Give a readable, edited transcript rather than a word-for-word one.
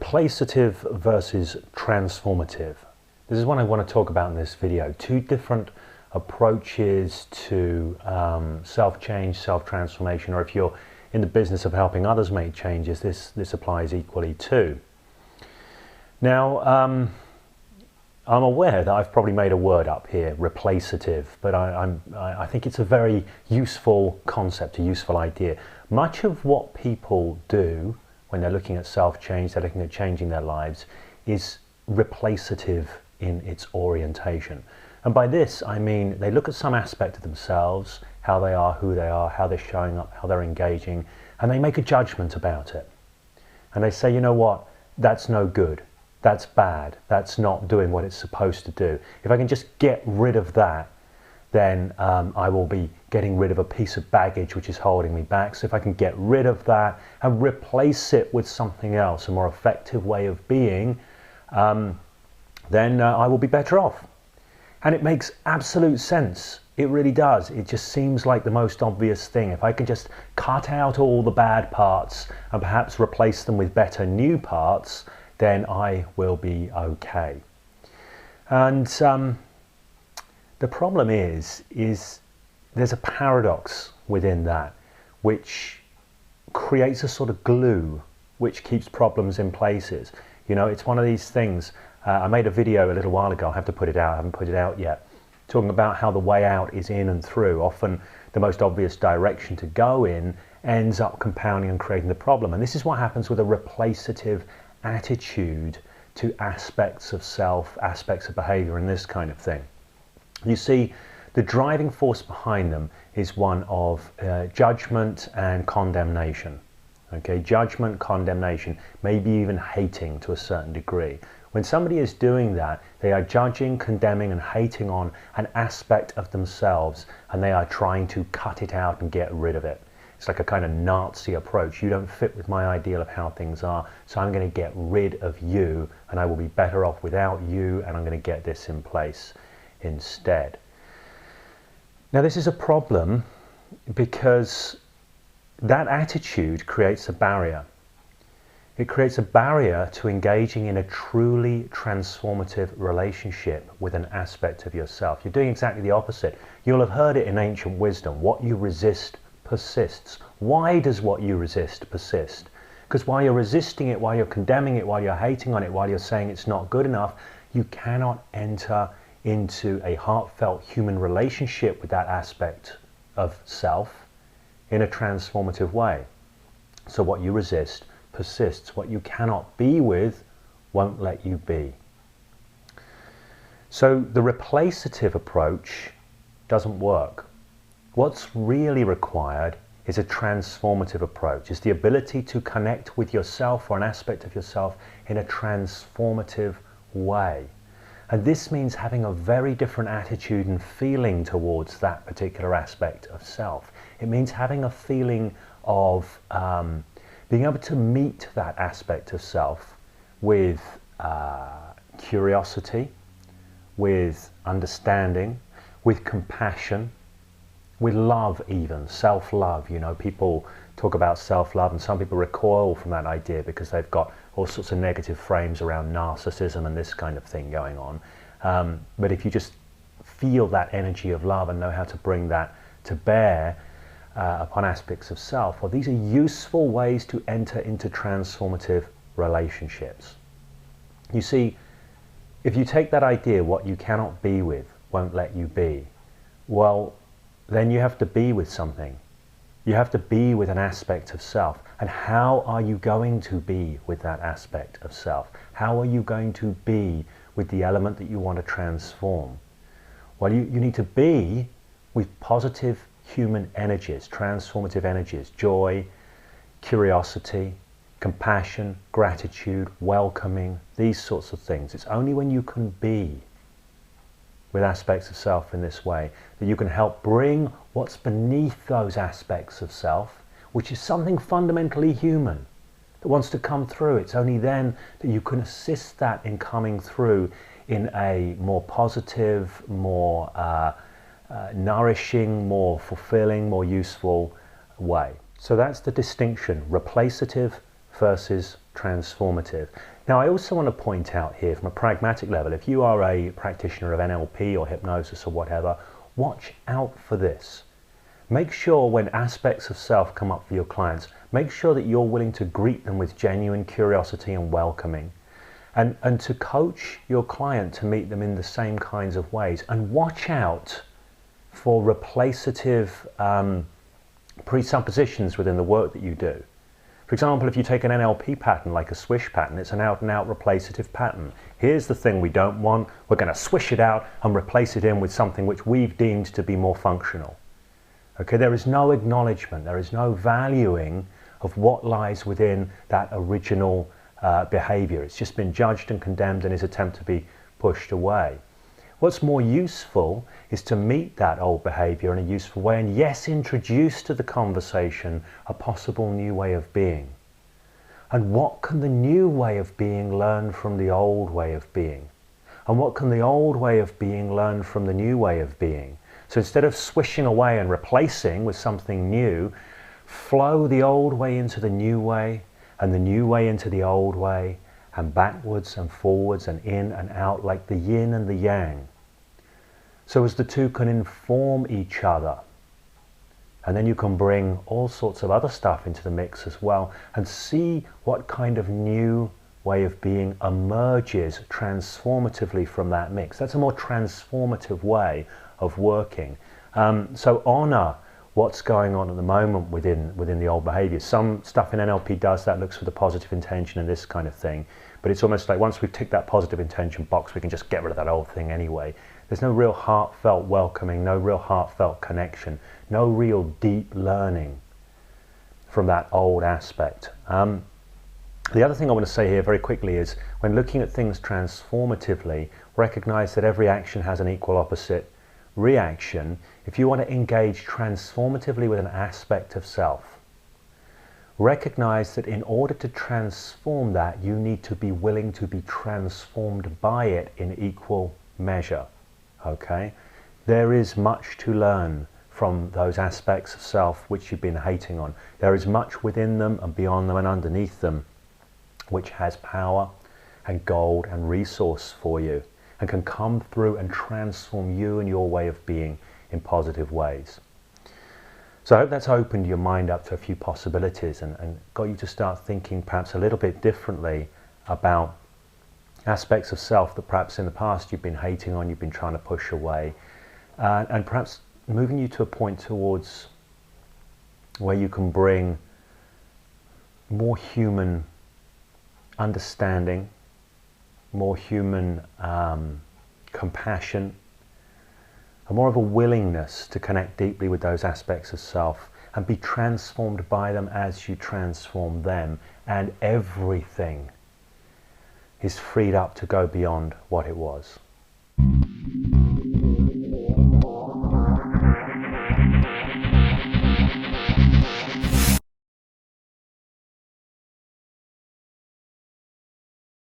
Replacetive versus transformative. This is what I want to talk about in this video. Two different approaches to self-change, self-transformation, or if you're in the business of helping others make changes, this applies equally too. Now, I'm aware that I've probably made a word up here, replacetive, but I think it's a very useful concept, a useful idea. Much of what people do when they're looking at self-change, they're looking at changing their lives, is replacetive in its orientation. And by this, I mean they look at some aspect of themselves, how they are, who they are, how they're showing up, how they're engaging, and they make a judgment about it. And they say, you know what, that's no good, that's bad, that's not doing what it's supposed to do. If I can just get rid of that, then I will be getting rid of a piece of baggage which is holding me back. So if I can get rid of that and replace it with something else, a more effective way of being, then I will be better off. And it makes absolute sense. It really does. It just seems like the most obvious thing. If I can just cut out all the bad parts and perhaps replace them with better new parts, then I will be okay. And the problem is there's a paradox within that, which creates a sort of glue which keeps problems in places. You know, it's one of these things. I made a video a little while ago, I have to put it out, I haven't put it out yet, talking about how the way out is in and through. Often the most obvious direction to go in ends up compounding and creating the problem. And this is what happens with a replacetive attitude to aspects of self, aspects of behavior, and this kind of thing. You see, the driving force behind them is one of judgment and condemnation. Okay, judgment, condemnation, maybe even hating to a certain degree. When somebody is doing that, they are judging, condemning, and hating on an aspect of themselves, and they are trying to cut it out and get rid of it. It's like a kind of Nazi approach. You don't fit with my ideal of how things are, so I'm going to get rid of you, and I will be better off without you, and I'm going to get this in place instead. Now, this is a problem because that attitude creates a barrier. It creates a barrier to engaging in a truly transformative relationship with an aspect of yourself. You're doing exactly the opposite. You'll have heard it in ancient wisdom, what you resist persists. Why does what you resist persist? Because while you're resisting it, while you're condemning it, while you're hating on it, while you're saying it's not good enough, you cannot enter into a heartfelt human relationship with that aspect of self in a transformative way. So what you resist persists. What you cannot be with won't let you be. So the replacetive approach doesn't work. What's really required is a transformative approach. It's the ability to connect with yourself or an aspect of yourself in a transformative way. And this means having a very different attitude and feeling towards that particular aspect of self. It means having a feeling of being able to meet that aspect of self with curiosity, with understanding, with compassion, with love even, self-love. You know, people talk about self-love and some people recoil from that idea because they've got all sorts of negative frames around narcissism and this kind of thing going on. But if you just feel that energy of love and know how to bring that to bear upon aspects of self, well, these are useful ways to enter into transformative relationships. You see, if you take that idea, what you cannot be with won't let you be, well, then you have to be with something. You have to be with an aspect of self. And how are you going to be with that aspect of self? How are you going to be with the element that you want to transform? Well, you need to be with positive human energies, transformative energies, joy, curiosity, compassion, gratitude, welcoming, these sorts of things. It's only when you can be with aspects of self in this way that you can help bring what's beneath those aspects of self, which is something fundamentally human that wants to come through. It's only then that you can assist that in coming through in a more positive, more nourishing, more fulfilling, more useful way. So that's the distinction, replacetive versus transformative. Now, I also want to point out here from a pragmatic level, if you are a practitioner of NLP or hypnosis or whatever, watch out for this. Make sure when aspects of self come up for your clients, make sure that you're willing to greet them with genuine curiosity and welcoming, and to coach your client to meet them in the same kinds of ways. And watch out for replacetive presuppositions within the work that you do. For example, if you take an NLP pattern like a swish pattern, it's an out-and-out replacetive pattern. Here's the thing we don't want, we're going to swish it out and replace it in with something which we've deemed to be more functional. Okay, there is no acknowledgement, there is no valuing of what lies within that original behavior. It's just been judged and condemned and is attempted to be pushed away. What's more useful is to meet that old behavior in a useful way and, yes, introduce to the conversation a possible new way of being. And what can the new way of being learn from the old way of being? And what can the old way of being learn from the new way of being? So instead of swishing away and replacing with something new, flow the old way into the new way and the new way into the old way, and backwards and forwards and in and out like the yin and the yang. So as the two can inform each other. And then you can bring all sorts of other stuff into the mix as well and see what kind of new way of being emerges transformatively from that mix. That's a more transformative way of working. So honor what's going on at the moment within the old behavior. Some stuff in NLP does that, looks for the positive intention and this kind of thing. But it's almost like once we've ticked that positive intention box, we can just get rid of that old thing anyway. There's no real heartfelt welcoming, no real heartfelt connection, no real deep learning from that old aspect. The other thing I want to say here very quickly is when looking at things transformatively, recognize that every action has an equal opposite reaction. If you want to engage transformatively with an aspect of self, recognize that in order to transform that, you need to be willing to be transformed by it in equal measure. Okay? There is much to learn from those aspects of self which you've been hating on. There is much within them and beyond them and underneath them which has power and gold and resource for you and can come through and transform you and your way of being in positive ways. So I hope that's opened your mind up to a few possibilities and got you to start thinking perhaps a little bit differently about aspects of self that perhaps in the past you've been hating on, you've been trying to push away, and perhaps moving you to a point towards where you can bring more human understanding, more human compassion, and more of a willingness to connect deeply with those aspects of self and be transformed by them as you transform them, and everything is freed up to go beyond what it was.